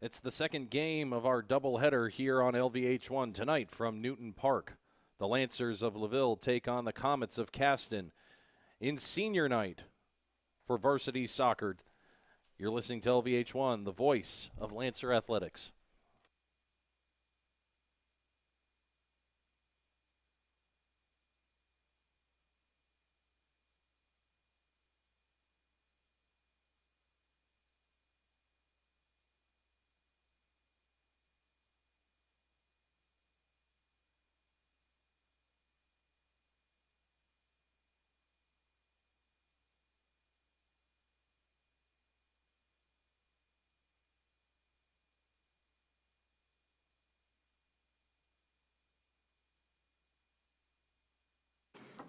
It's the second game of our doubleheader here on LVH1 tonight from Newton Park. The Lancers of LaVille take on the Comets of Caston in senior night for varsity soccer. You're listening to LVH1, the voice of Lancer Athletics.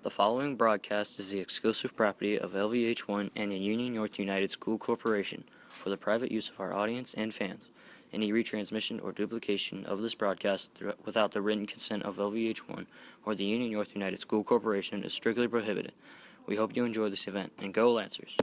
The following broadcast is the exclusive property of LVH1 and the Union North United School Corporation for the private use of our audience and fans. Any retransmission or duplication of this broadcast without the written consent of LVH1 or the Union North United School Corporation is strictly prohibited. We hope you enjoy this event, and go Lancers!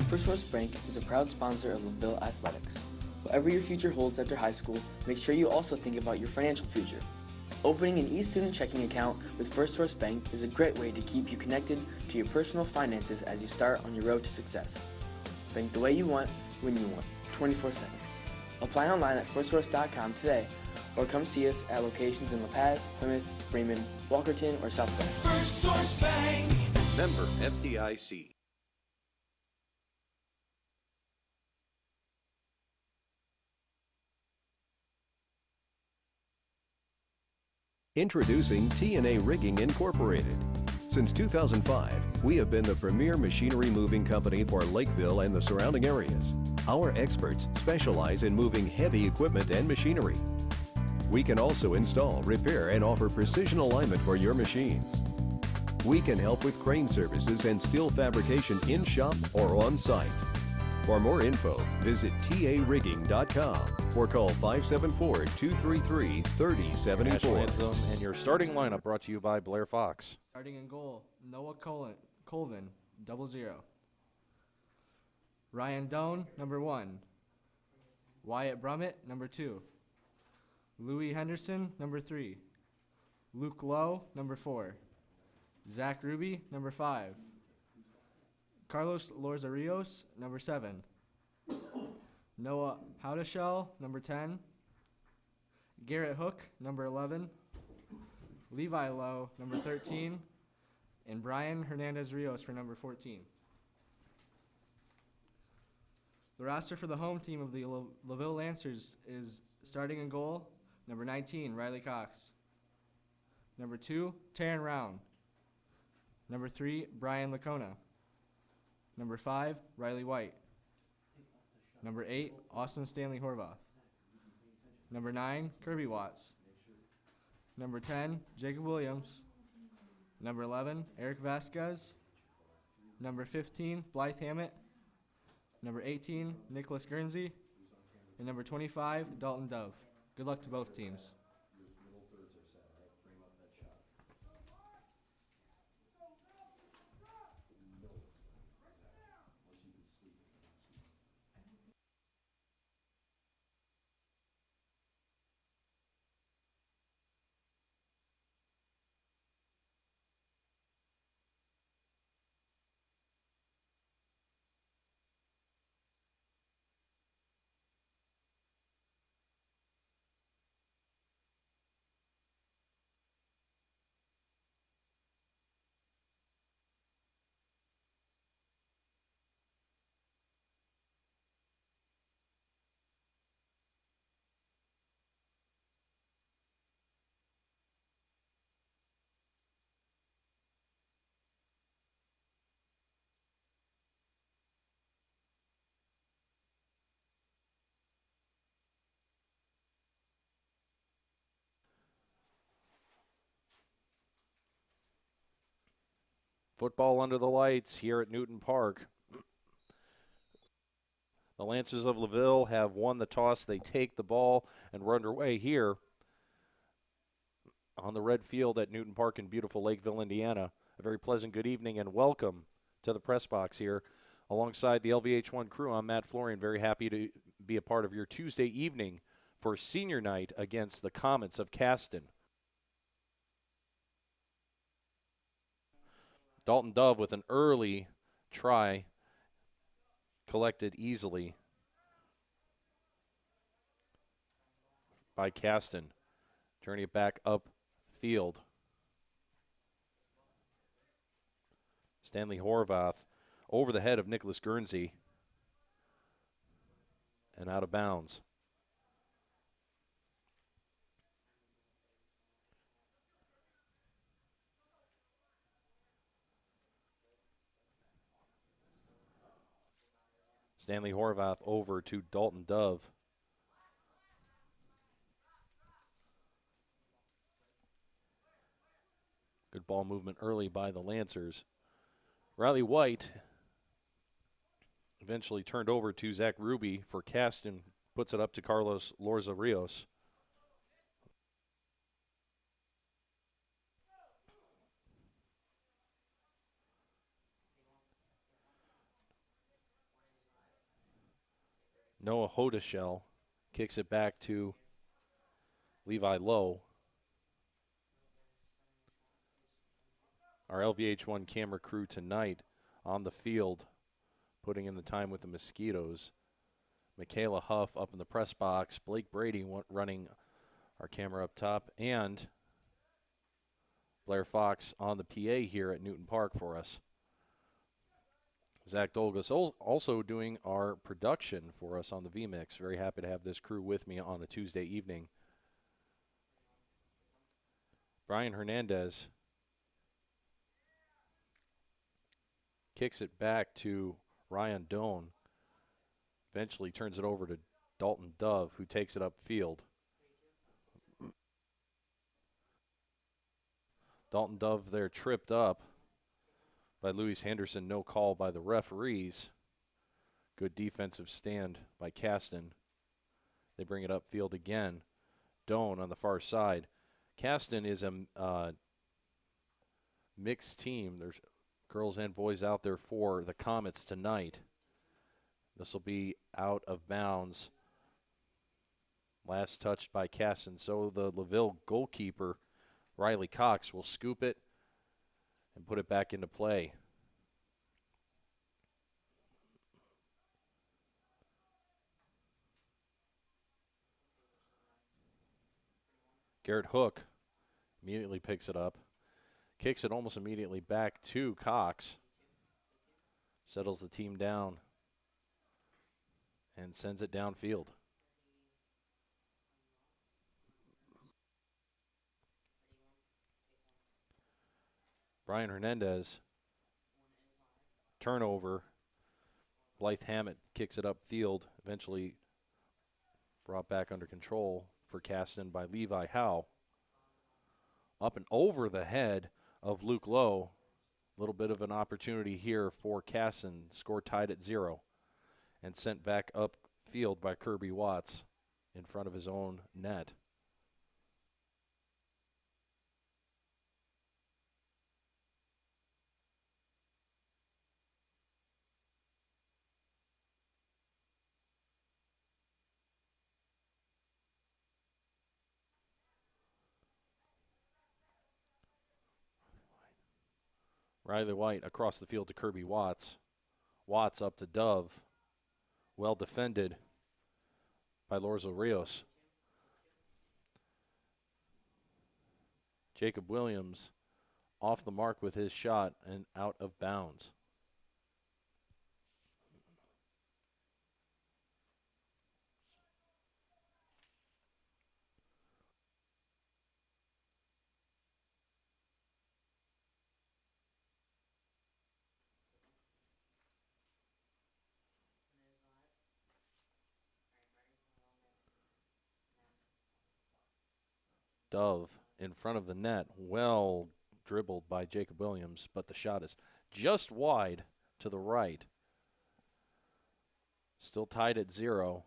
First West Bank is a proud sponsor of LaVille Athletics. Whatever your future holds after high school, make sure you also think about your financial future. Opening an e-student checking account with First West Bank is a great way to keep you connected to your personal finances as you start on your road to success. Bank the way you want, when you want, 24/7. Apply online at firstwest.com today, or come see us at locations in La Paz, Plymouth, Bremen, Walkerton, or South Bend. First Source Bank. Member FDIC. Introducing T&A Rigging Incorporated. Since 2005, we have been the premier machinery moving company for Lakeville and the surrounding areas. Our experts specialize in moving heavy equipment and machinery. We can also install, repair, and offer precision alignment for your machines. We can help with crane services and steel fabrication in shop or on site. For more info, visit tarigging.com or call 574-233-3074. National anthem and your starting lineup brought to you by Blair Fox. Starting in goal, Noah Colvin, 00. Ryan Doan, number 1. Wyatt Brummett, number 2. Louis Henderson, number 3. Luke Lowe, number 4. Zach Ruby, number 5. Carlos Lorzarios, number 7. Noah Howdeshell, number 10. Garrett Hook, number 11. Levi Lowe, number 13. And Brian Hernandez-Rios for number 14. The roster for the home team of the LaVille Lancers is starting in goal, number 19, Riley Cox. Number 2, Tarren Rauen. Number 3, Brian Licona. Number 5, Riley White. Number 8, Austin Stanley Horvath. Number 9, Kirby Watts. Number 10, Jacob Williams. Number 11, Eric Vasquez. Number 15, Blythe Hammett. Number 18, Nicholas Guernsey. And number 25, Dalton Dove. Good luck to both teams. Football under the lights here at Newton Park. The Lancers of LaVille have won the toss. They take the ball, and we're underway here on the red field at Newton Park in beautiful Lakeville, Indiana. A very pleasant good evening and welcome to the press box here. Alongside the LVH1 crew, I'm Matt Florian. Very happy to be a part of your Tuesday evening for senior night against the Comets of Caston. Dalton Dove with an early try, collected easily by Caston. Turning it back upfield. Stanley Horvath over the head of Nicholas Guernsey and out of bounds. Stanley Horvath over to Dalton Dove. Good ball movement early by the Lancers. Riley White eventually turned over to Zach Ruby for Caston. Puts it up to Carlos Lorza Rios. Noah Hodeshell kicks it back to Levi Lowe. Our LVH1 camera crew tonight on the field, putting in the time with the Mosquitoes. Michaela Huff up in the press box. Blake Brady running our camera up top. And Blair Fox on the PA here at Newton Park for us. Zach Dolgus also doing our production for us on the VMix. Very happy to have this crew with me on a Tuesday evening. Brian Hernandez kicks it back to Ryan Doan. Eventually turns it over to Dalton Dove, who takes it upfield. Dalton Dove there tripped up by Luis Henderson. No call by the referees. Good defensive stand by Caston. They bring it upfield again. Doan on the far side. Caston is a mixed team. There's girls and boys out there for the Comets tonight. This will be out of bounds. Last touched by Caston. So the LaVille goalkeeper, Riley Cox, will scoop it and put it back into play. Garrett Hook immediately picks it up. Kicks it almost immediately back to Cox. Settles the team down and sends it downfield. Brian Hernandez. Turnover. Blythe Hammett kicks it upfield. Eventually brought back under control for Caston by Levi Howe. Up and over the head of Luke Lowe. A little bit of an opportunity here for Caston. Score tied at 0 and sent back upfield by Kirby Watts in front of his own net. Riley White across the field to Kirby Watts. Watts up to Dove. Well defended by Lorzo Rios. Jacob Williams off the mark with his shot and out of bounds. Dove in front of the net. Well dribbled by Jacob Williams, but the shot is just wide to the right. Still tied at 0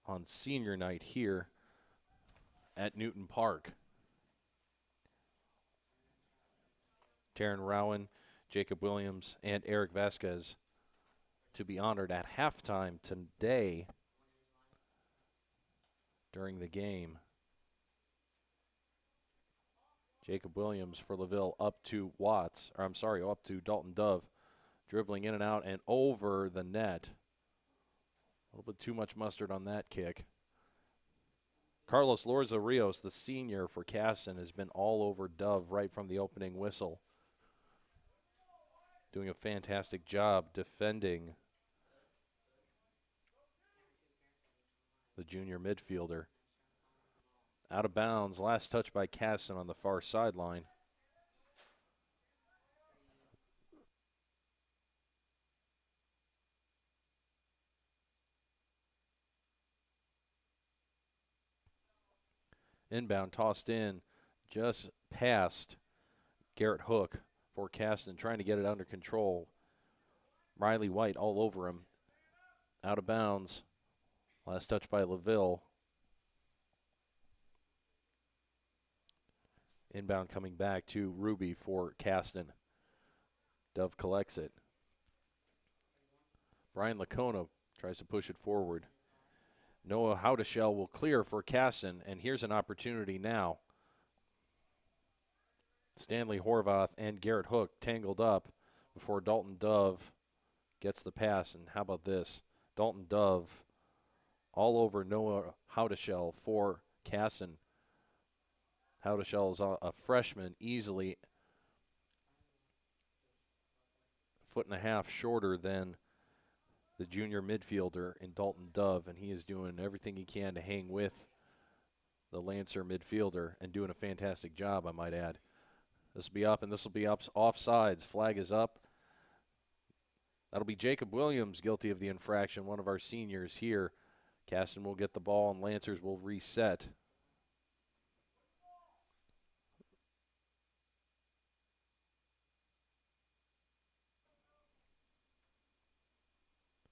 on senior night here at Newton Park. Tarren Rauen, Jacob Williams, and Eric Vasquez to be honored at halftime today during the game. Jacob Williams for LaVille up to up to Dalton Dove, dribbling in and out and over the net. A little bit too much mustard on that kick. Carlos Lorza Rios, the senior for Caston, has been all over Dove right from the opening whistle. Doing a fantastic job defending the junior midfielder. Out of bounds, last touch by Caston on the far sideline. Inbound tossed in just past Garrett Hook for Caston, trying to get it under control. Riley White all over him. Out of bounds. Last touch by LaVille. Inbound coming back to Ruby for Caston. Dove collects it. Brian Licona tries to push it forward. Noah Haudeshell will clear for Caston, and here's an opportunity now. Stanley Horvath and Garrett Hook tangled up before Dalton Dove gets the pass. And how about this? Dalton Dove all over Noah Haudeshell for Caston. Haudeshell is a freshman, easily a foot and a half shorter than the junior midfielder in Dalton Dove, and he is doing everything he can to hang with the Lancer midfielder and doing a fantastic job, I might add. This will be up, and this will be up offsides. Flag is up. That'll be Jacob Williams guilty of the infraction, one of our seniors here. Caston will get the ball, and Lancers will reset.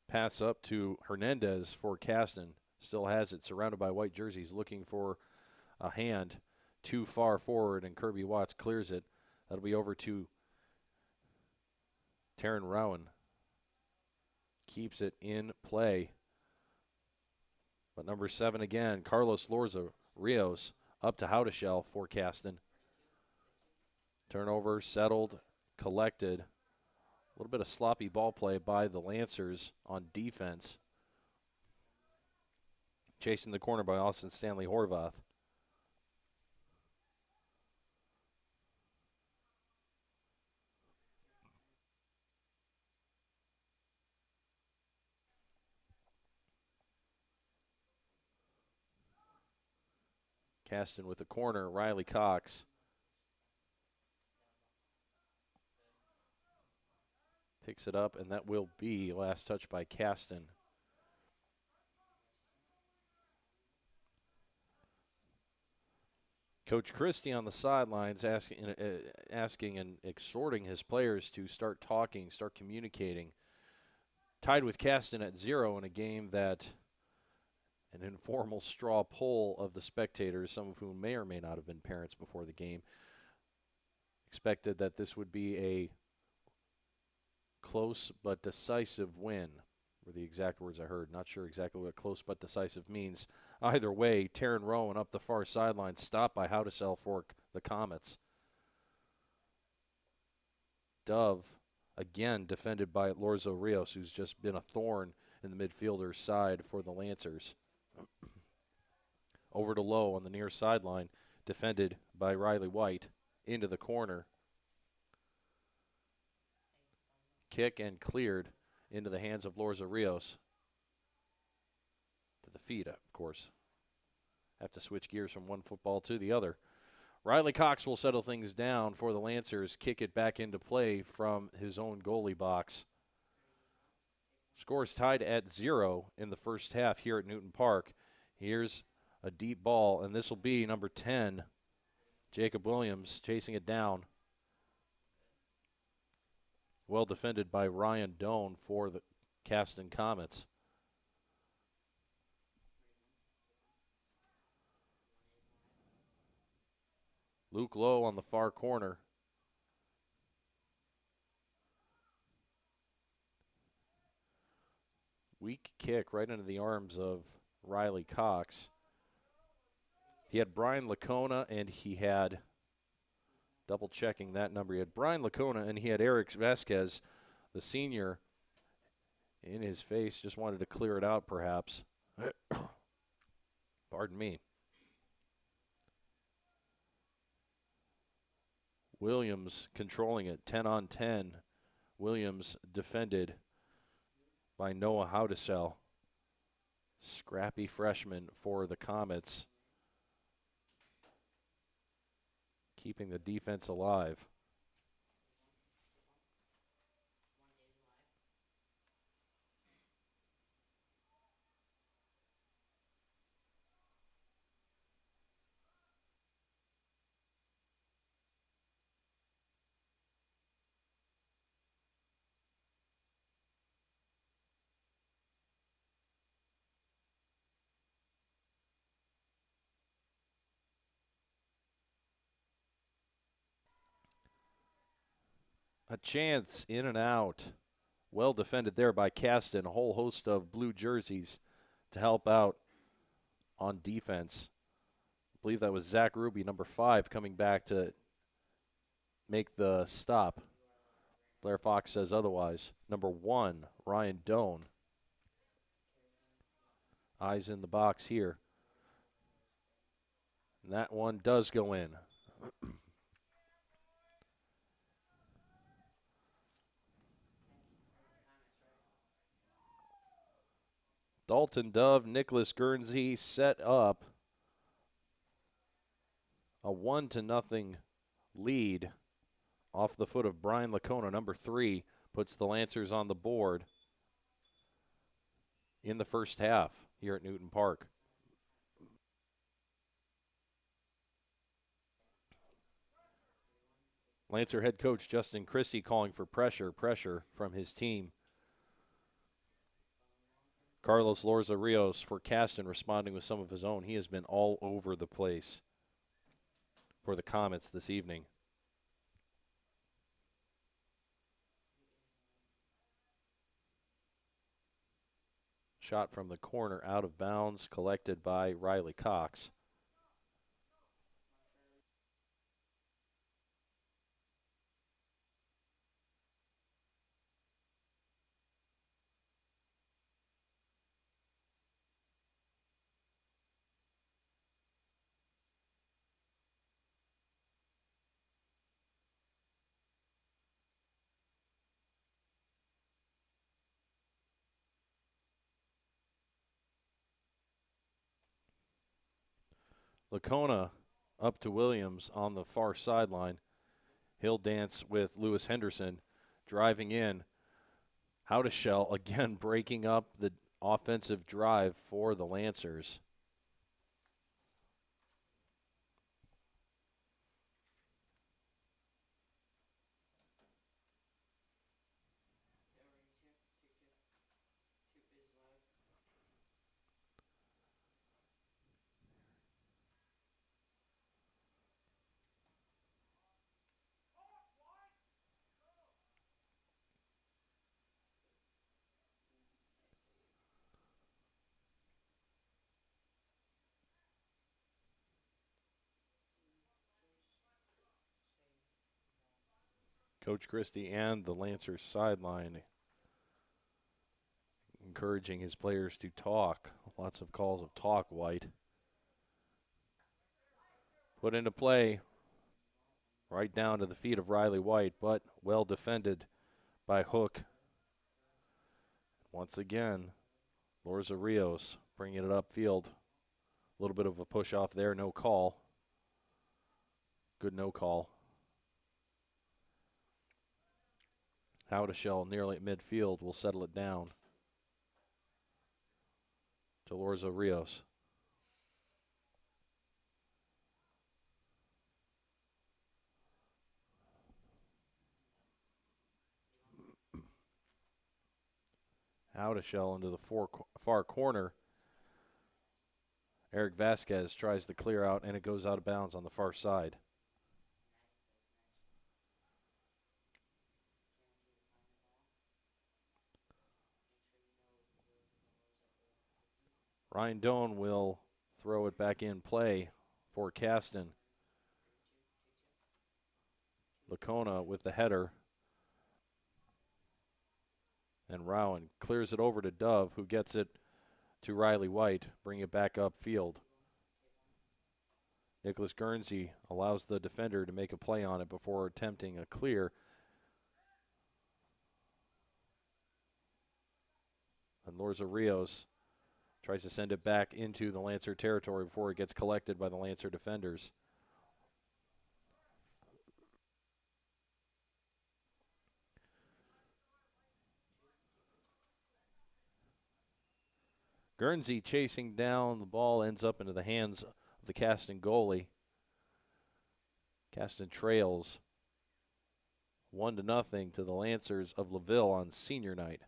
Pass up to Hernandez for Caston. Still has it, surrounded by white jerseys, looking for a hand. Too far forward, and Kirby Watts clears it. That'll be over to Tarren Rauen. Keeps it in play. But number 7 again, Carlos Lorza Rios, up to Haudeshell for Caston. Turnover, settled, collected. A little bit of sloppy ball play by the Lancers on defense. Chasing the corner by Austin Stanley Horvath. Caston with the corner, Riley Cox. Picks it up, and that will be last touch by Caston. Coach Christie on the sidelines asking and exhorting his players to start talking, start communicating. Tied with Caston at 0 in a game that an informal straw poll of the spectators, some of whom may or may not have been parents before the game, expected that this would be a close but decisive win, were the exact words I heard. Not sure exactly what close but decisive means. Either way, Tarren Rauen up the far sideline, stopped by Haudeshell for the Comets. Dove, again, defended by Lorzo Rios, who's just been a thorn in the midfielder's side for the Lancers. Over to Lowe on the near sideline, defended by Riley White, into the corner. Kick and cleared into the hands of Lorza Rios. To the feet, of course. Have to switch gears from one football to the other. Riley Cox will settle things down for the Lancers, kick it back into play from his own goalie box. Scores tied at 0 in the first half here at Newton Park. Here's a deep ball, and this will be number 10, Jacob Williams chasing it down. Well defended by Ryan Doan for the Caston Comets. Luke Lowe on the far corner. Weak kick right into the arms of Riley Cox. He had Brian Licona and he had, double checking that number, he had Brian Licona and he had Eric Vasquez, the senior, in his face. Just wanted to clear it out perhaps. Pardon me. Williams controlling it, 10 on 10. Williams defended by Noah Howdesell. Scrappy freshman for the Comets. Keeping the defense alive. A chance in and out. Well defended there by Caston. A whole host of blue jerseys to help out on defense. I believe that was Zach Ruby, number 5, coming back to make the stop. Blair Fox says otherwise. Number 1, Ryan Doan. Eyes in the box here. And that one does go in. Dalton Dove, Nicholas Guernsey set up a 1-0 lead off the foot of Brian Licona. Number 3 puts the Lancers on the board in the first half here at Newton Park. Lancer head coach Justin Christie calling for pressure from his team. Carlos Lorza Rios for Caston responding with some of his own. He has been all over the place for the Comets this evening. Shot from the corner out of bounds, collected by Riley Cox. Licona up to Williams on the far sideline. He'll dance with Lewis Henderson driving in. Howdesell again breaking up the offensive drive for the Lancers. Coach Christie and the Lancers sideline encouraging his players to talk. Lots of calls of talk, White. Put into play right down to the feet of Riley White, but well defended by Hook. Once again, Lorza Rios bringing it upfield. A little bit of a push off there, no call. Good no call. Howdesell nearly at midfield will settle it down to Lorza Rios. Outshot into the far corner. Eric Vasquez tries to clear out, and it goes out of bounds on the far side. Ryan Doan will throw it back in play for Caston. Licona with the header. And Rauen clears it over to Dove, who gets it to Riley White, bring it back upfield. Nicholas Guernsey allows the defender to make a play on it before attempting a clear. And Lorza Rios tries to send it back into the Lancer territory before it gets collected by the Lancer defenders. Guernsey chasing down the ball, ends up into the hands of the Caston goalie. Caston trails 1-0 to the Lancers of LaVille on senior night.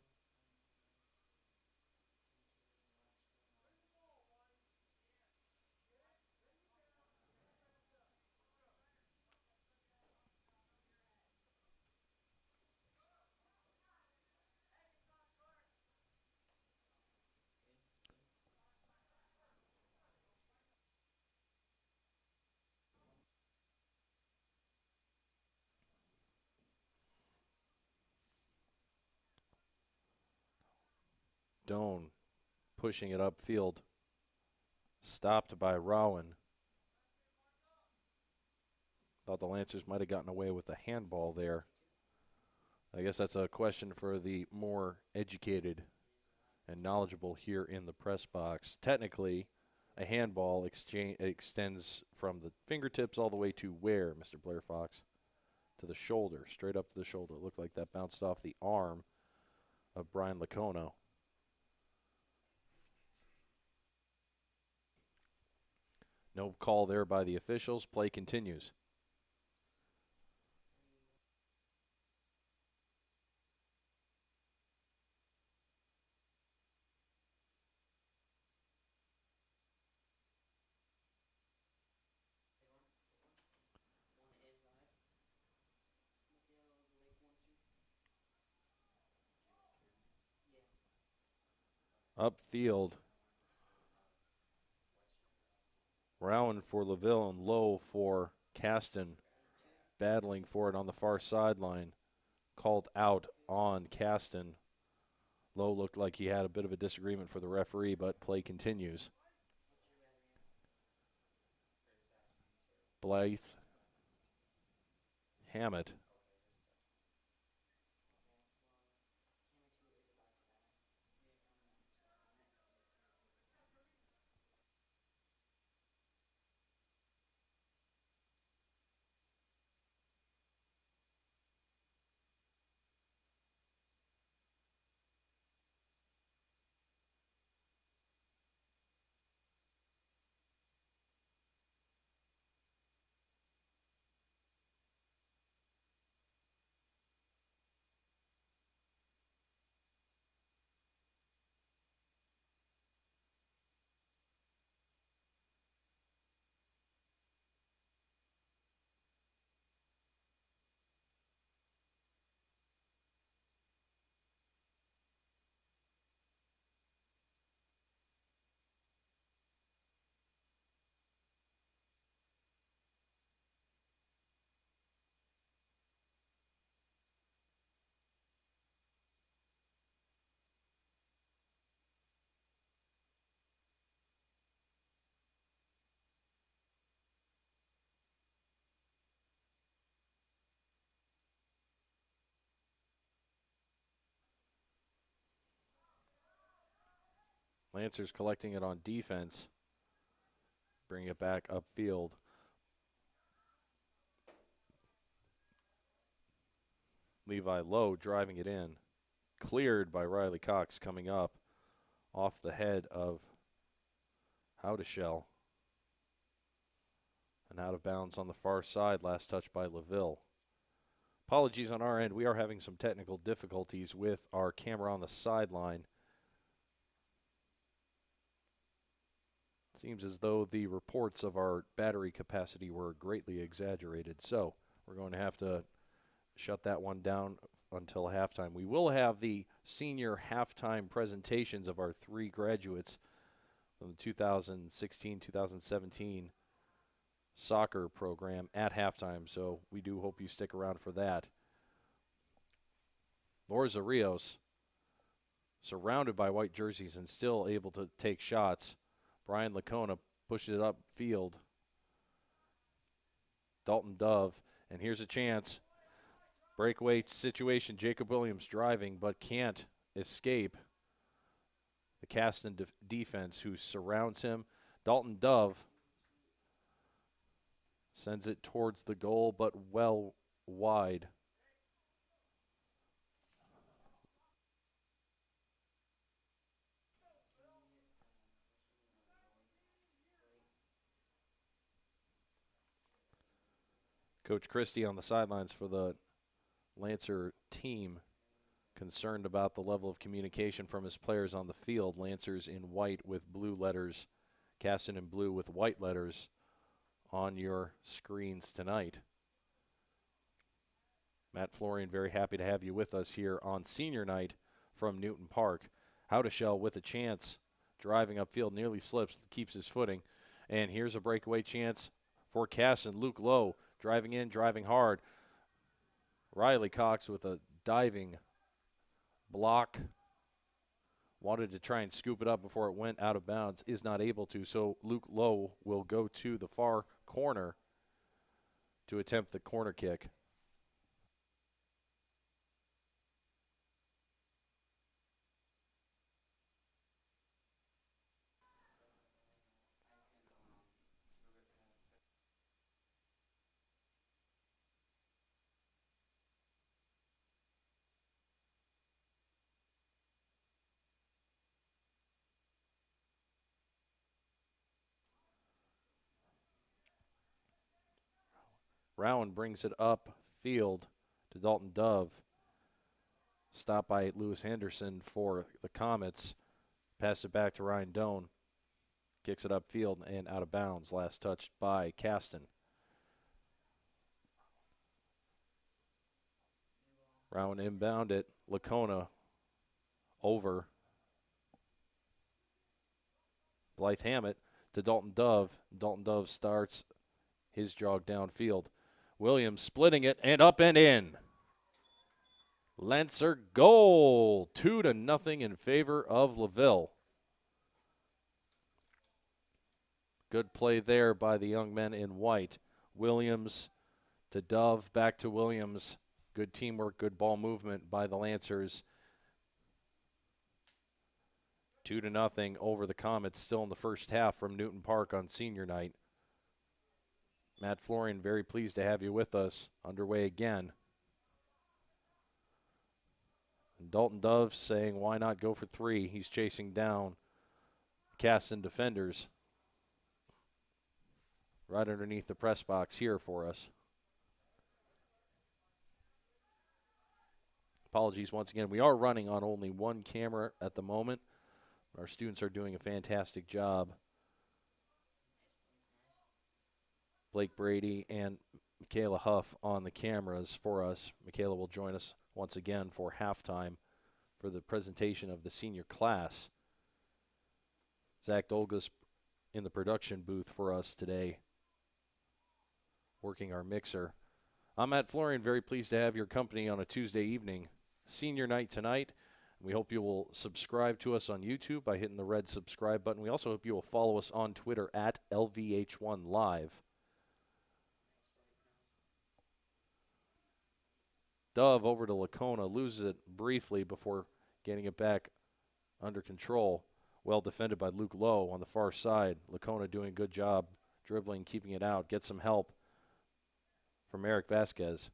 Doan pushing it upfield. Stopped by Rauen. Thought the Lancers might have gotten away with a handball there. I guess that's a question for the more educated and knowledgeable here in the press box. Technically, a handball extends from the fingertips all the way to where, Mr. Blair Fox? To the shoulder, straight up to the shoulder. It looked like that bounced off the arm of Brian Licona. No call there by the officials. Play continues. Upfield. Rauen for LaVille and Lowe for Caston. Battling for it on the far sideline. Called out on Caston. Lowe looked like he had a bit of a disagreement for the referee, but play continues. Blythe. Hammett. Lancers collecting it on defense. Bring it back upfield. Levi Lowe driving it in. Cleared by Riley Cox coming up off the head of Howdeshell. And out of bounds on the far side, last touch by LaVille. Apologies on our end. We are having some technical difficulties with our camera on the sideline. Seems as though the reports of our battery capacity were greatly exaggerated. So we're going to have to shut that one down until halftime. We will have the senior halftime presentations of our 3 graduates from the 2016-2017 soccer program at halftime. So we do hope you stick around for that. Lorza Rios, surrounded by white jerseys and still able to take shots. Brian Licona pushes it upfield. Dalton Dove, and here's a chance. Breakaway situation, Jacob Williams driving, but can't escape the Caston defense who surrounds him. Dalton Dove sends it towards the goal, but well wide. Coach Christie on the sidelines for the Lancer team, concerned about the level of communication from his players on the field. Lancers in white with blue letters, Caston in blue with white letters on your screens tonight. Matt Florian, very happy to have you with us here on senior night from Newton Park. Howdeshell with a chance, driving upfield, nearly slips, keeps his footing. And here's a breakaway chance for Caston. Luke Lowe driving in, driving hard. Riley Cox with a diving block. Wanted to try and scoop it up before it went out of bounds. Is not able to, so Luke Lowe will go to the far corner to attempt the corner kick. Rauen brings it up field to Dalton Dove. Stopped by Lewis Henderson for the Comets. Pass it back to Ryan Doan. Kicks it upfield and out of bounds. Last touched by Caston. Rauen inbound it. Licona over. Blythe Hammett to Dalton Dove. Dalton Dove starts his jog downfield. Williams splitting it and up and in. Lancer goal, 2-0 in favor of LaVille. Good play there by the young men in white. Williams to Dove, back to Williams. Good teamwork, good ball movement by the Lancers. 2-0 over the Comets, still in the first half from Newton Park on senior night. Matt Florian, very pleased to have you with us. Underway again. And Dalton Dove saying, why not go for 3? He's chasing down Caston defenders. Right underneath the press box here for us. Apologies once again. We are running on only one camera at the moment. Our students are doing a fantastic job. Blake Brady and Michaela Huff on the cameras for us. Michaela will join us once again for halftime for the presentation of the senior class. Zach Dolgus in the production booth for us today, working our mixer. I'm Matt Florian, very pleased to have your company on a Tuesday evening. Senior night tonight. We hope you will subscribe to us on YouTube by hitting the red subscribe button. We also hope you will follow us on Twitter at LVH1 Live. Dove over to Licona, loses it briefly before getting it back under control. Well defended by Luke Lowe on the far side. Licona doing a good job dribbling, keeping it out. Gets some help from Eric Vasquez.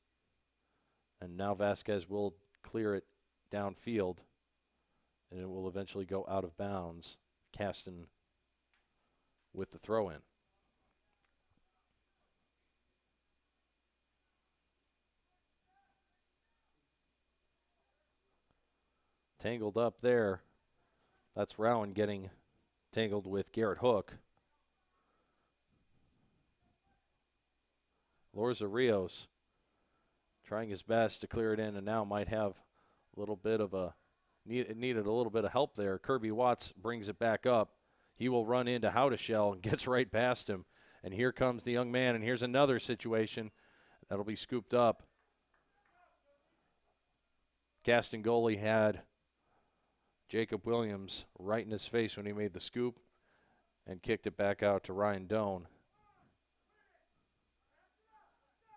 And now Vasquez will clear it downfield, and it will eventually go out of bounds. Caston with the throw-in. Tangled up there. That's Rauen getting tangled with Garrett Hook. Lorza Rios trying his best to clear it in, and now might have a little bit of a needed a little bit of help there. Kirby Watts brings it back up. He will run into Howdeshell and gets right past him. And here comes the young man, and here's another situation that'll be scooped up. Caston goalie had Jacob Williams right in his face when he made the scoop and kicked it back out to Ryan Doan.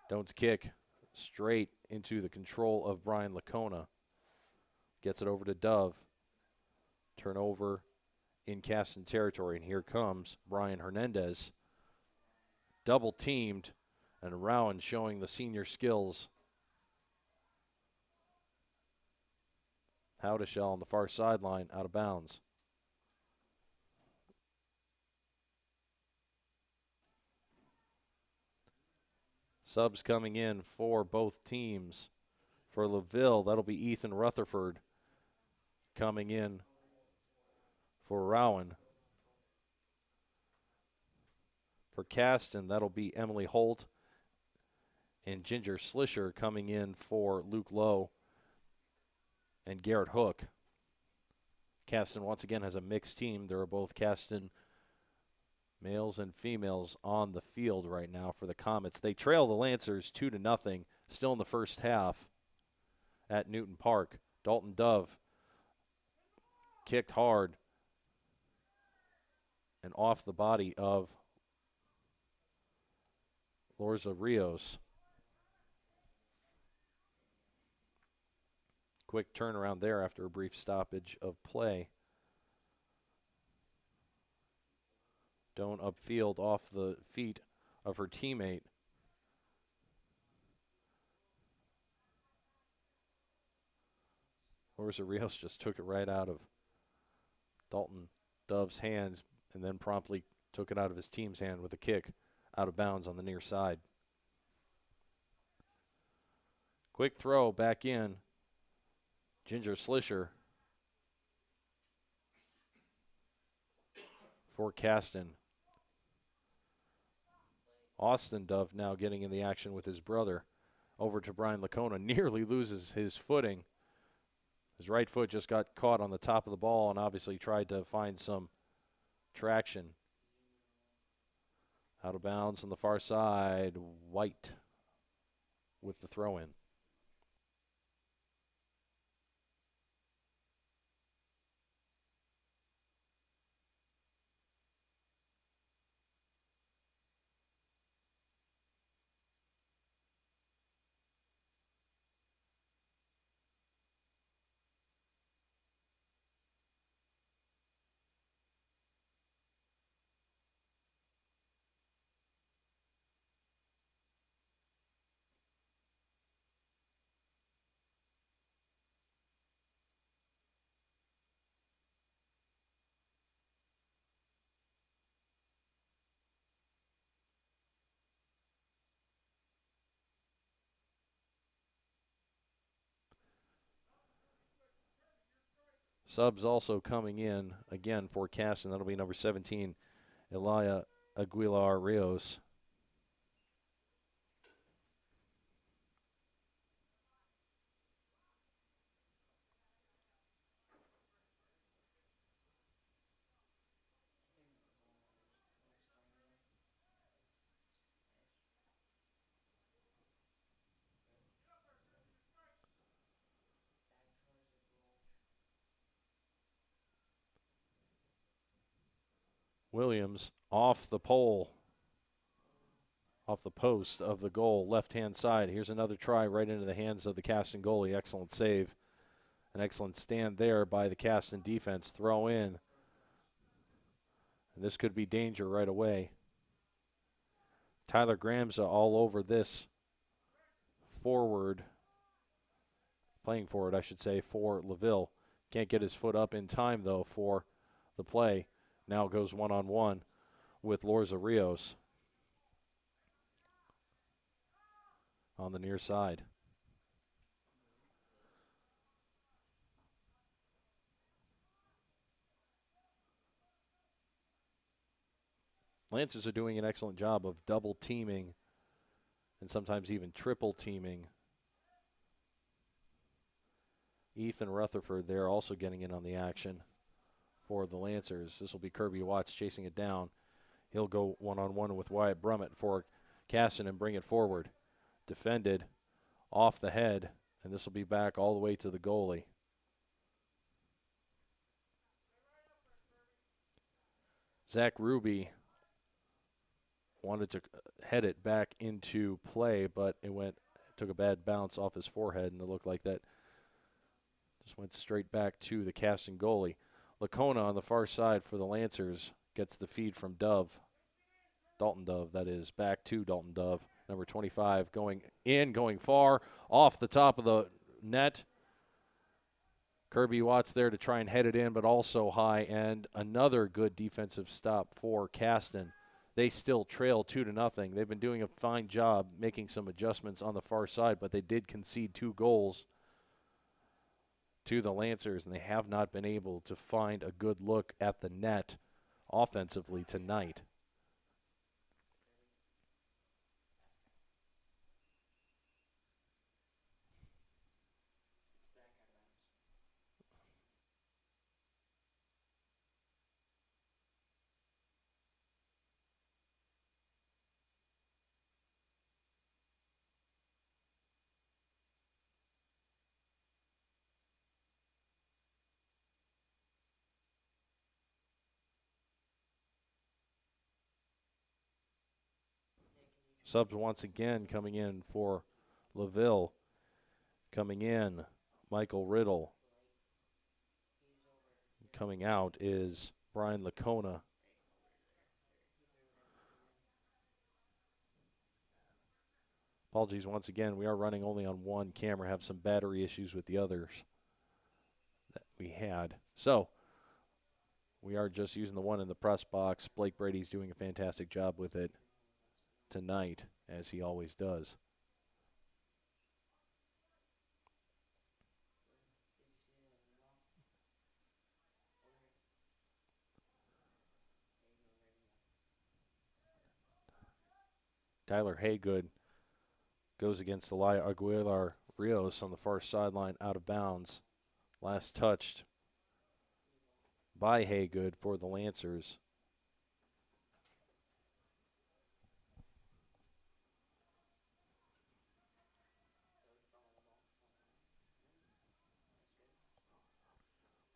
Doan's kick straight into the control of Brian Licona. Gets it over to Dove. Turnover in Caston territory, and here comes Brian Hernandez. Double teamed, and Rauen showing the senior skills. Howdeshell on the far sideline, out of bounds. Subs coming in for both teams. For LaVille, that'll be Ethan Rutherford coming in for Rauen. For Caston, that'll be Emily Holt and Ginger Slisher coming in for Luke Lowe and Garrett Hook. Caston once again has a mixed team. There are both Caston males and females on the field right now for the Comets. They trail the Lancers 2-0, still in the first half at Newton Park. Dalton Dove kicked hard and off the body of Lorza Rios. Quick turnaround there after a brief stoppage of play. Doan upfield off the feet of her teammate. Lorza Rios just took it right out of Dalton Dove's hands and then promptly took it out of his team's hand with a kick out of bounds on the near side. Quick throw back in. Ginger Slisher for Caston. Austin Dove now getting in the action with his brother. Over to Brian Licona. Nearly loses his footing. His right foot just got caught on the top of the ball and obviously tried to find some traction. Out of bounds on the far side. White with the throw in. Subs also coming in again for Caston. That'll be number 17, Elia Aguilar Rios. Williams off the pole, off the post of the goal, left-hand side. Here's another try right into the hands of the Caston goalie. Excellent save. An excellent stand there by the Caston defense. Throw in. And this could be danger right away. Tyler Gramza all over this forward, playing forward, I should say, for LaVille. Can't get his foot up in time, though, for the play. Now goes one-on-one with Lorza Rios on the near side. Lancers are doing an excellent job of double teaming and sometimes even triple teaming. Ethan Rutherford there also getting in on the action for the Lancers. This will be Kirby Watts chasing it down. He'll go one-on-one with Wyatt Brummett for Caston and bring it forward. Defended off the head, and this will be back all the way to the goalie. Zach Ruby wanted to head it back into play, but took a bad bounce off his forehead, and it looked like that just went straight back to the Caston goalie. Licona on the far side for the Lancers gets the feed from Dalton Dove, that is, back to Dalton Dove. Number 25 going in, going far, off the top of the net. Kirby Watts there to try and head it in, but also high, and another good defensive stop for Caston. They still trail 2-0. They've been doing a fine job making some adjustments on the far side, but they did concede 2 goals to the Lancers, and they have not been able to find a good look at the net offensively tonight. Subs once again coming in for LaVille. Coming in, Michael Riddle. Coming out is Brian Licona. Apologies once again. We are running only on one camera. Have some battery issues with the others that we had. So we are just using the one in the press box. Blake Brady's doing a fantastic job with it tonight, as he always does. Tyler Haygood goes against Elia Aguilar Rios on the far sideline, out of bounds. Last touched by Haygood for the Lancers.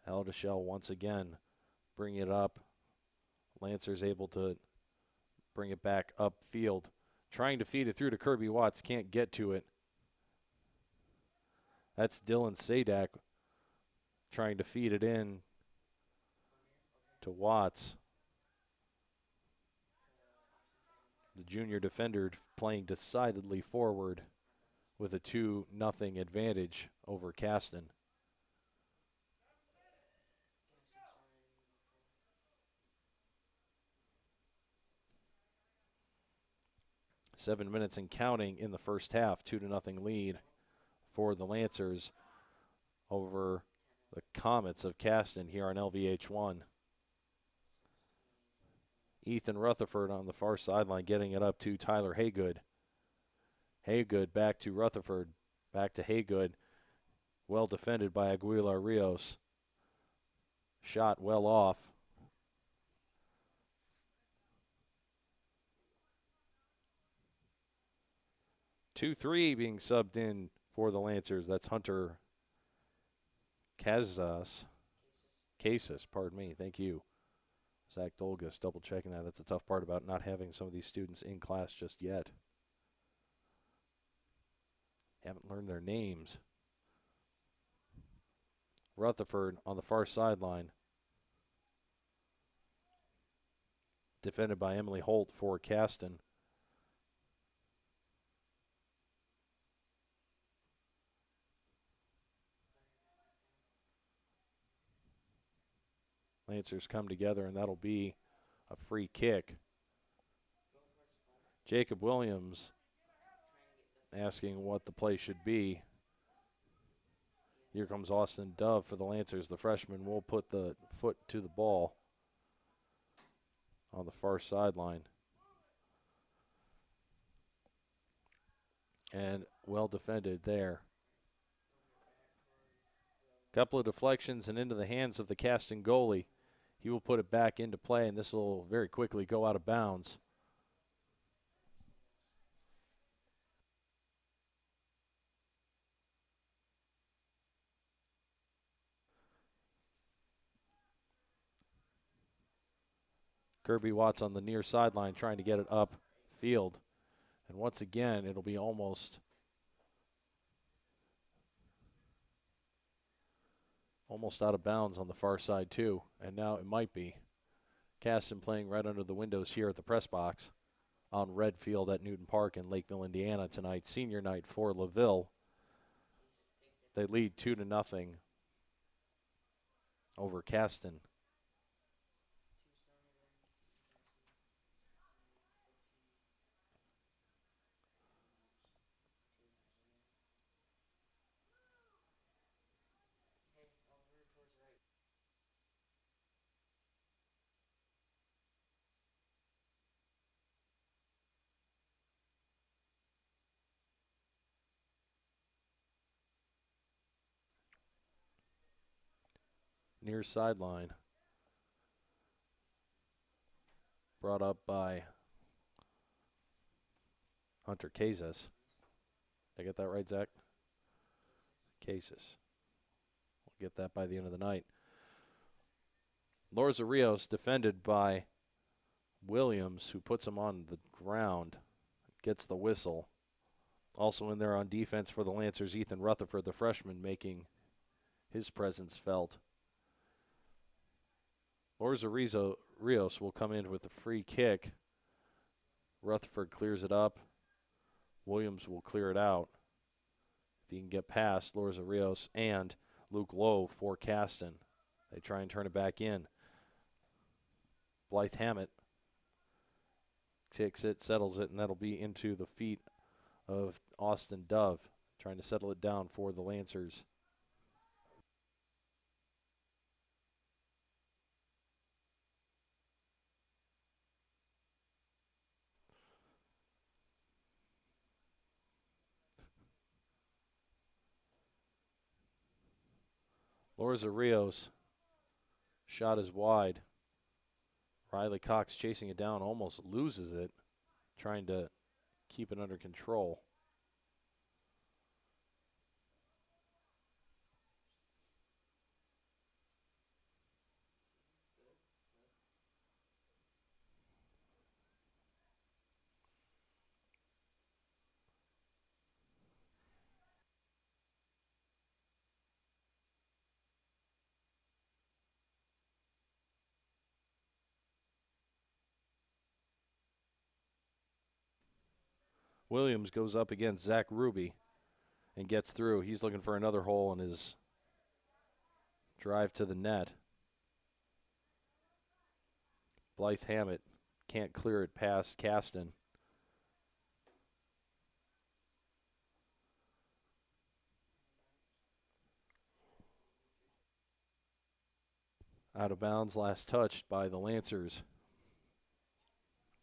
Aldeshell once again bring it up. Lancers able to bring it back upfield. Trying to feed it through to Kirby Watts, can't get to it. That's Dylan Sadak trying to feed it in to Watts. The junior defender playing decidedly forward with a 2-0 advantage over Caston. Seven minutes and counting in the first half, 2-0 lead for the Lancers over the Comets of Caston here on LVH1. Ethan Rutherford on the far sideline getting it up to Tyler Haygood. Haygood back to Rutherford, back to Haygood. Well defended by Aguilar Rios. Shot well off. Two-three being subbed in for the Lancers. That's Hunter Casas, pardon me. Thank you. Zach Dolgus double checking that. That's the tough part about not having some of these students in class just yet. Haven't learned their names. Rutherford on the far sideline. Defended by Emily Holt for Caston. Lancers come together, and that'll be a free kick. Jacob Williams asking what the play should be. Here comes Austin Dove for the Lancers. The freshman will put the foot to the ball on the far sideline. and well defended there. Couple of deflections and into the hands of the Caston goalie. He will put it back into play, and this will very quickly go out of bounds. Kirby Watts on the near sideline trying to get it up field. And once again, it'll be almost out of bounds on the far side too. And now it might be. Caston playing right under the windows here at the press box on Red Field at Newton Park in Lakeville, Indiana tonight. Senior night for LaVille. They lead 2-0 over Caston. Near sideline. Brought up by Hunter Casas. Did I get that right, Zach? Casas. We'll get that by the end of the night. Lorza Rios defended by Williams, who puts him on the ground. Gets the whistle. Also in there on defense for the Lancers, Ethan Rutherford, the freshman, making his presence felt. Lorza Rios will come in with a free kick. Rutherford clears it up. Williams will clear it out. If he can get past Lorza Rios and Luke Lowe for Caston. They try and turn it back in. Blythe Hammett takes it, settles it, and that'll be into the feet of Austin Dove, trying to settle it down for the Lancers. Lorza Rios, shot is wide. Riley Cox chasing it down, almost loses it, trying to keep it under control. Williams goes up against Zach Ruby and gets through. He's looking for another hole in his drive to the net. Blythe Hammett can't clear it past Caston. Out of bounds, last touched by the Lancers.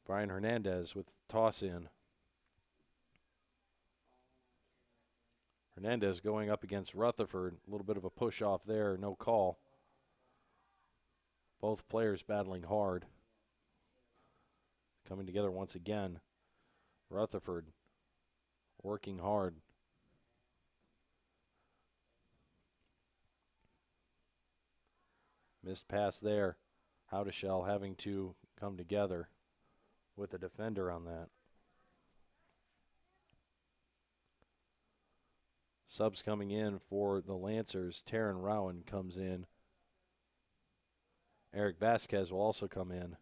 Brian Hernandez with toss in. Hernandez going up against Rutherford. A little bit of a push off there, no call. Both players battling hard. Coming together once again. Rutherford working hard. Missed pass there. Howdeshell having to come together with a defender on that. Subs coming in for the Lancers. Tarren Rauen comes in. Eric Vasquez will also come in.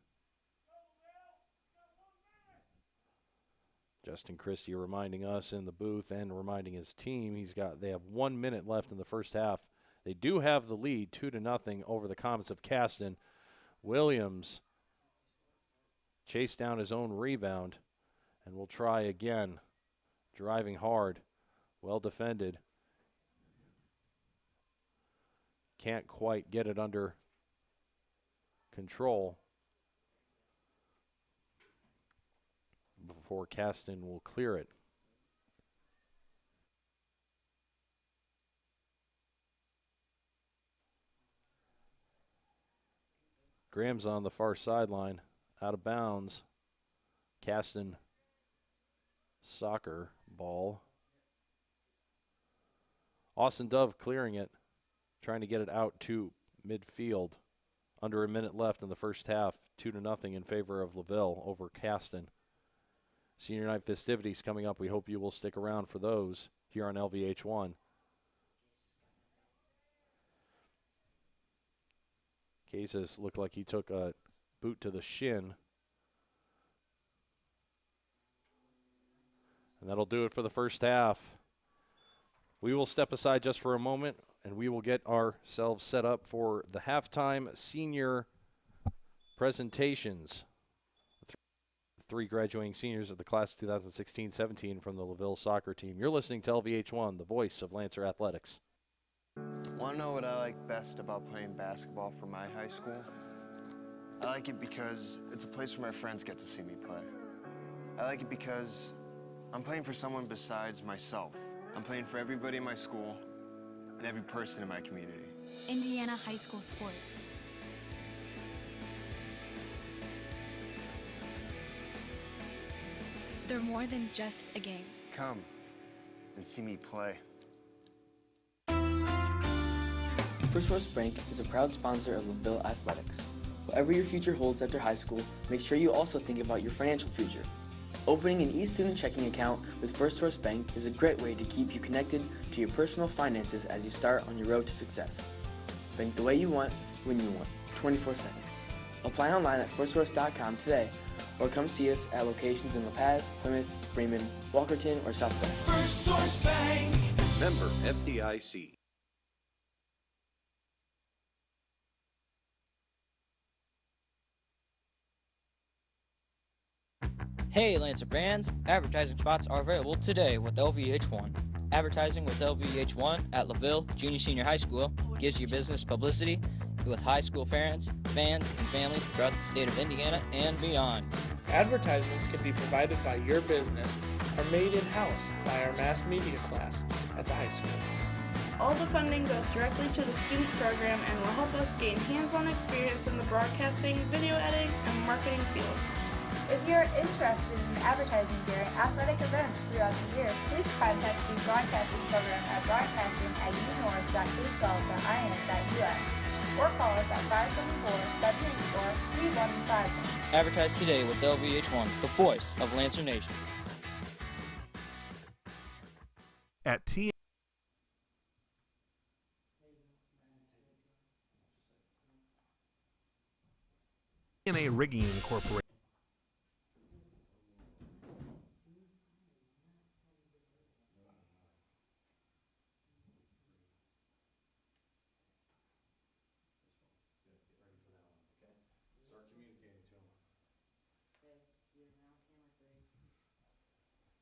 Justin Christie reminding us in the booth and reminding his team they have 1 minute left in the first half. They do have the lead 2-0 over the Comets of Caston. Williams chased down his own rebound and will try again. Driving hard. Well defended. Can't quite get it under control before Caston will clear it. Graham's on the far sideline, out of bounds. Caston soccer ball. Austin Dove clearing it, trying to get it out to midfield. Under a minute left in the first half, 2-0 in favor of LaVille over Caston. Senior night festivities coming up. We hope you will stick around for those here on LVH1. Casas looked like he took a boot to the shin. And that'll do it for the first half. We will step aside just for a moment, and we will get ourselves set up for the halftime senior presentations. Three graduating seniors of the class of 2016-17 from the LaVille soccer team. You're listening to LVH1, the voice of Lancer Athletics. Want to know what I like best about playing basketball for my high school? I like it because it's a place where my friends get to see me play. I like it because I'm playing for someone besides myself. I'm playing for everybody in my school and every person in my community. Indiana high school sports. They're more than just a game. Come and see me play. First West Bank is a proud sponsor of LaVille Athletics. Whatever your future holds after high school, make sure you also think about your financial future. Opening an e-student checking account with First West Bank is a great way to keep you connected to your personal finances as you start on your road to success. Bank the way you want, when you want, 24/7. Apply online at firstsource.com today, or come see us at locations in La Paz, Plymouth, Bremen, Walkerton, or South Bend. First Source Bank. Member FDIC. Hey Lancer fans, advertising spots are available today with LVH1. Advertising with LVH1 at LaVille Junior Senior High School gives your business publicity with high school parents, fans, and families throughout the state of Indiana and beyond. Advertisements can be provided by your business or made in-house by our mass media class at the high school. All the funding goes directly to the student program and will help us gain hands-on experience in the broadcasting, video editing, and marketing fields. If you're interested in advertising during athletic events throughout the year, please contact the broadcasting program at broadcasting@unorth.k12.in.us or call us at 574-784-3151. Advertise today with LVH1, the voice of Lancer Nation. At TNA Rigging Incorporated.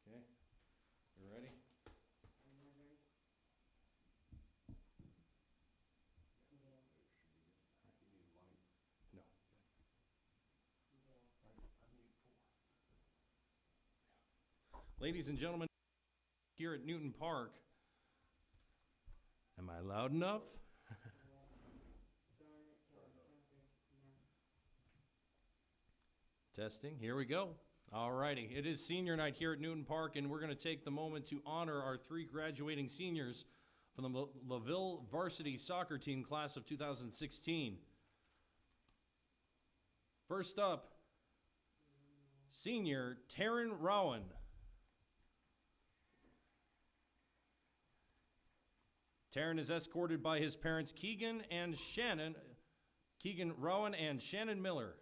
Okay, you ready? No. Ladies and gentlemen, here at Newton Park, am I loud enough? Testing, here we go. All righty, it is senior night here at Newton Park, and we're going to take the moment to honor our three graduating seniors from the LaVille varsity soccer team class of 2016. First up, senior Tarren Rauen. Tarren is escorted by his parents Keegan Rauen and Shannon Miller.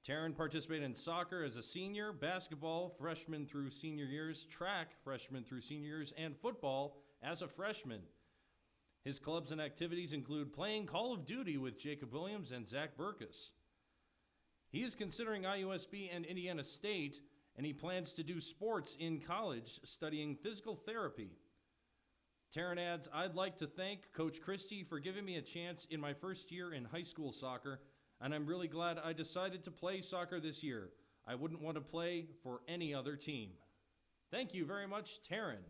Tarren participated in soccer as a senior, basketball freshman through senior years, track freshman through senior years, and football as a freshman. His clubs and activities include playing Call of Duty with Jacob Williams and Zach Burkus. He is considering IUSB and Indiana State, and he plans to do sports in college, studying physical therapy. Tarren adds, "I'd like to thank Coach Christie for giving me a chance in my first year in high school soccer, and I'm really glad I decided to play soccer this year. I wouldn't want to play for any other team." Thank you very much, Tarren.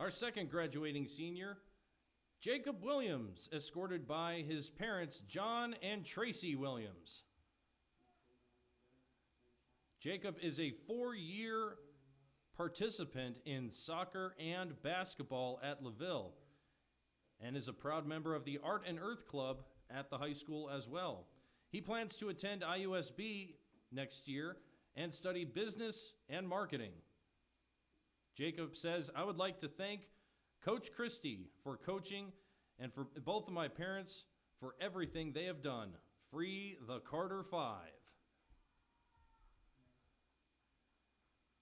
Our second graduating senior Jacob Williams, escorted by his parents, John and Tracy Williams. Jacob is a 4-year participant in soccer and basketball at LaVille and is a proud member of the Art and Earth Club at the high school as well. He plans to attend IUSB next year and study business and marketing. Jacob says, I would like to thank Coach Christie for coaching and for both of my parents for everything they have done. Free the Carter 5.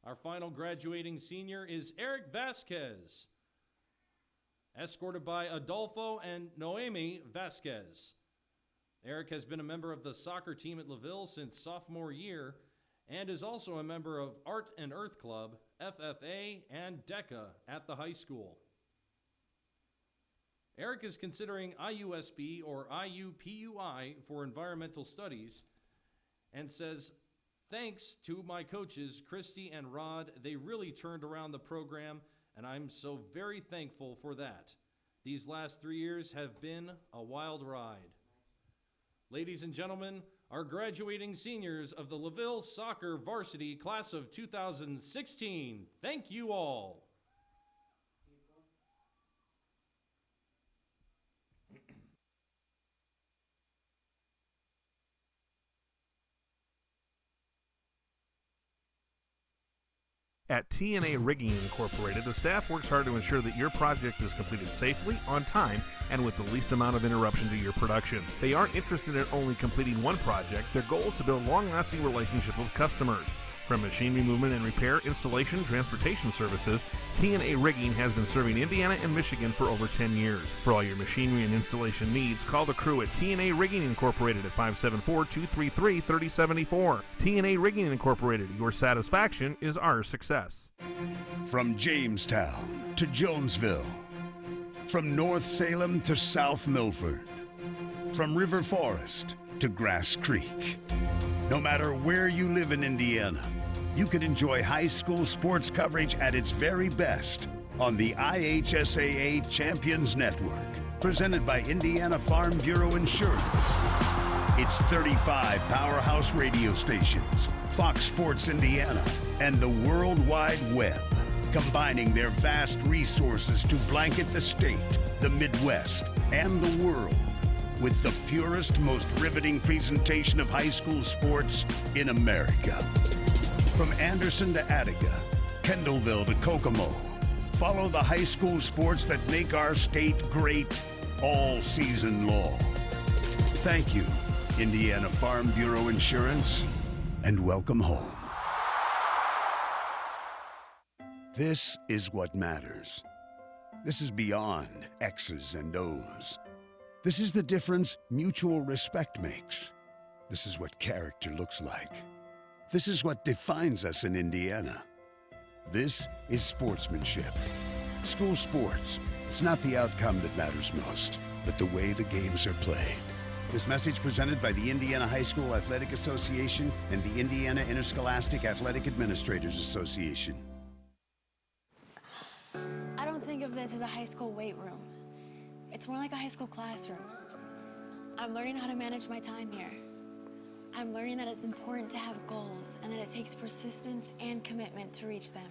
Our final graduating senior is Eric Vasquez, escorted by Adolfo and Noemi Vasquez. Eric has been a member of the soccer team at LaVille since sophomore year and is also a member of Art and Earth Club, FFA, and DECA at the high school. Eric is considering IUSB or IUPUI for environmental studies and says, thanks to my coaches, Christy and Rod, they really turned around the program, and I'm so very thankful for that. These last 3 years have been a wild ride. Ladies and gentlemen, our graduating seniors of the LaVille Soccer Varsity Class of 2016, thank you all. At TNA Rigging Incorporated, the staff works hard to ensure that your project is completed safely, on time, and with the least amount of interruption to your production. They aren't interested in only completing one project. Their goal is to build long-lasting relationships with customers. From machinery movement and repair, installation, transportation services, TNA Rigging has been serving Indiana and Michigan for over 10 years. For all your machinery and installation needs, call the crew at TNA Rigging Incorporated at 574-233-3074. TNA Rigging Incorporated, your satisfaction is our success. From Jamestown to Jonesville, from North Salem to South Milford, from River Forest to Grass Creek. No matter where you live in Indiana, you can enjoy high school sports coverage at its very best on the IHSAA Champions Network, presented by Indiana Farm Bureau Insurance. It's 35 powerhouse radio stations, Fox Sports Indiana, and the World Wide Web, combining their vast resources to blanket the state, the Midwest, and the world with the purest, most riveting presentation of high school sports in America. From Anderson to Attica, Kendallville to Kokomo, follow the high school sports that make our state great all season long. Thank you, Indiana Farm Bureau Insurance, and welcome home. This is what matters. This is beyond X's and O's. This is the difference mutual respect makes. This is what character looks like. This is what defines us in Indiana. This is sportsmanship. School sports, it's not the outcome that matters most, but the way the games are played. This message presented by the Indiana High School Athletic Association and the Indiana Interscholastic Athletic Administrators Association. I don't think of this as a high school weight room. It's more like a high school classroom. I'm learning how to manage my time here. I'm learning that it's important to have goals and that it takes persistence and commitment to reach them.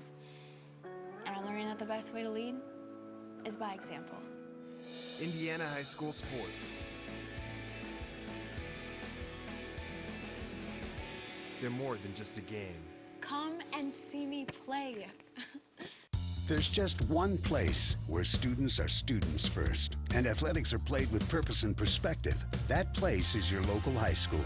And I'm learning that the best way to lead is by example. Indiana High School Sports. They're more than just a game. Come and see me play. There's just one place where students are students first, and athletics are played with purpose and perspective. That place is your local high school.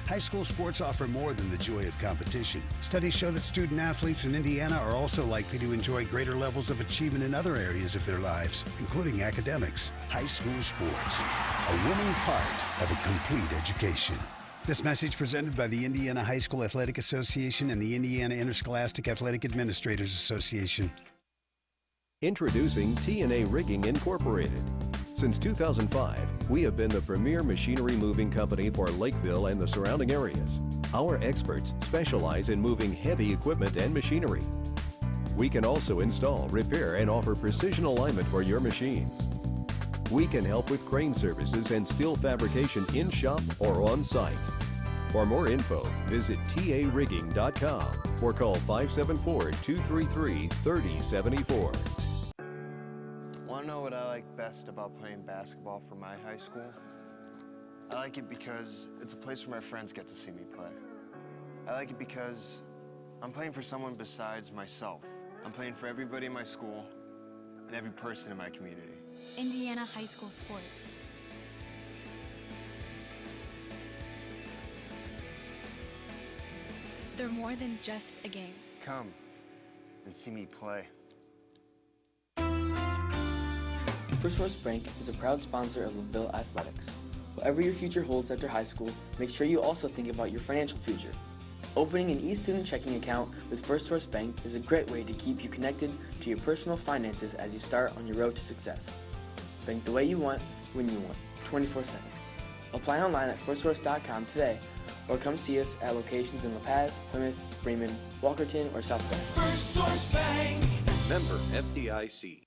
High school sports offer more than the joy of competition. Studies show that student athletes in Indiana are also likely to enjoy greater levels of achievement in other areas of their lives, including academics. High school sports, a winning part of a complete education. This message presented by the Indiana High School Athletic Association and the Indiana Interscholastic Athletic Administrators Association. Introducing TNA Rigging Incorporated. Since 2005, we have been the premier machinery moving company for Lakeville and the surrounding areas. Our experts specialize in moving heavy equipment and machinery. We can also install, repair, and offer precision alignment for your machines. We can help with crane services and steel fabrication in shop or on site. For more info, visit tarigging.com or call 574-233-3074. Want to know what I like best about playing basketball for my high school? I like it because it's a place where my friends get to see me play. I like it because I'm playing for someone besides myself. I'm playing for everybody in my school and every person in my community. Indiana high school sports. They're more than just a game. Come and see me play. First West Bank is a proud sponsor of LaVille Athletics. Whatever your future holds after high school, make sure you also think about your financial future. Opening an e-student checking account with First Source Bank is a great way to keep you connected to your personal finances as you start on your road to success. Bank the way you want, when you want, 24/7. Apply online at firstsource.com today, or come see us at locations in La Paz, Plymouth, Bremen, Walkerton, or South Bend. First Source Bank. Member FDIC.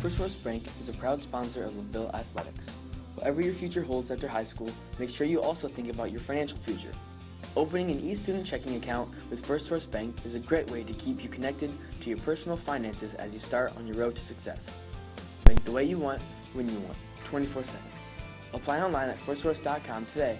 First West Bank is a proud sponsor of LaVille Athletics. Whatever your future holds after high school, make sure you also think about your financial future. Opening an e-student checking account with First West Bank is a great way to keep you connected to your personal finances as you start on your road to success. Bank the way you want, when you want, 24/7. Apply online at firstwest.com today,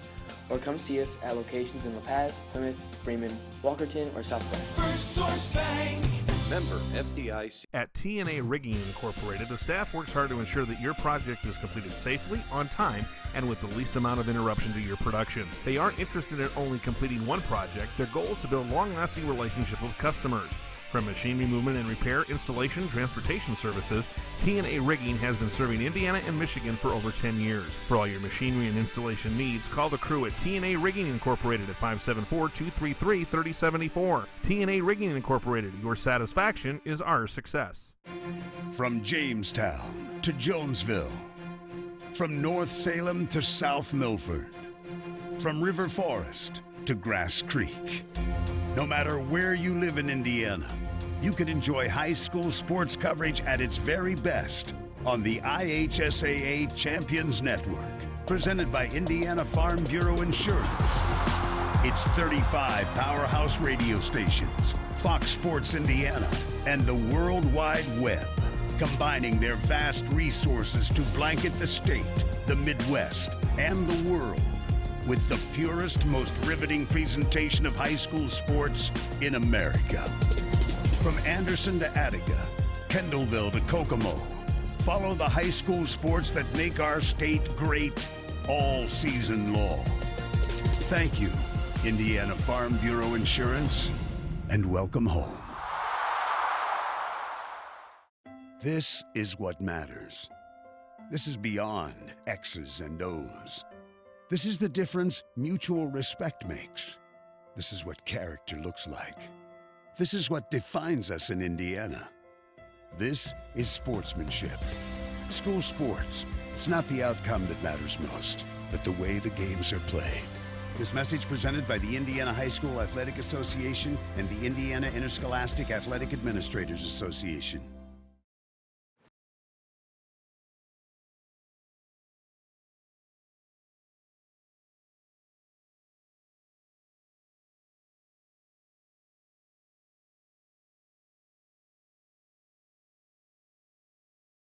or come see us at locations in La Paz, Plymouth, Freeman, Walkerton, or South Bend. First Source Bank. Member FDIC. At TNA Rigging Incorporated, the staff works hard to ensure that your project is completed safely, on time, and with the least amount of interruption to your production. They aren't interested in only completing one project. Their goal is to build long-lasting relationships with customers. From machinery movement and repair, installation, transportation services, TNA Rigging has been serving Indiana and Michigan for over 10 years. For all your machinery and installation needs, call the crew at TNA Rigging Incorporated at 574-233-3074. TNA Rigging Incorporated, your satisfaction is our success. From Jamestown to Jonesville, from North Salem to South Milford, from River Forest to Grass Creek. No matter where you live in Indiana, you can enjoy high school sports coverage at its very best on the IHSAA Champions Network, presented by Indiana Farm Bureau Insurance. It's 35 powerhouse radio stations, Fox Sports Indiana, and the World Wide Web, combining their vast resources to blanket the state, the Midwest, and the world with the purest, most riveting presentation of high school sports in America. From Anderson to Attica, Kendallville to Kokomo, follow the high school sports that make our state great all season long. Thank you, Indiana Farm Bureau Insurance, and welcome home. This is what matters. This is beyond X's and O's. This is the difference mutual respect makes. This is what character looks like. This is what defines us in Indiana. This is sportsmanship. School sports, it's not the outcome that matters most, but the way the games are played. This message presented by the Indiana High School Athletic Association and the Indiana Interscholastic Athletic Administrators Association.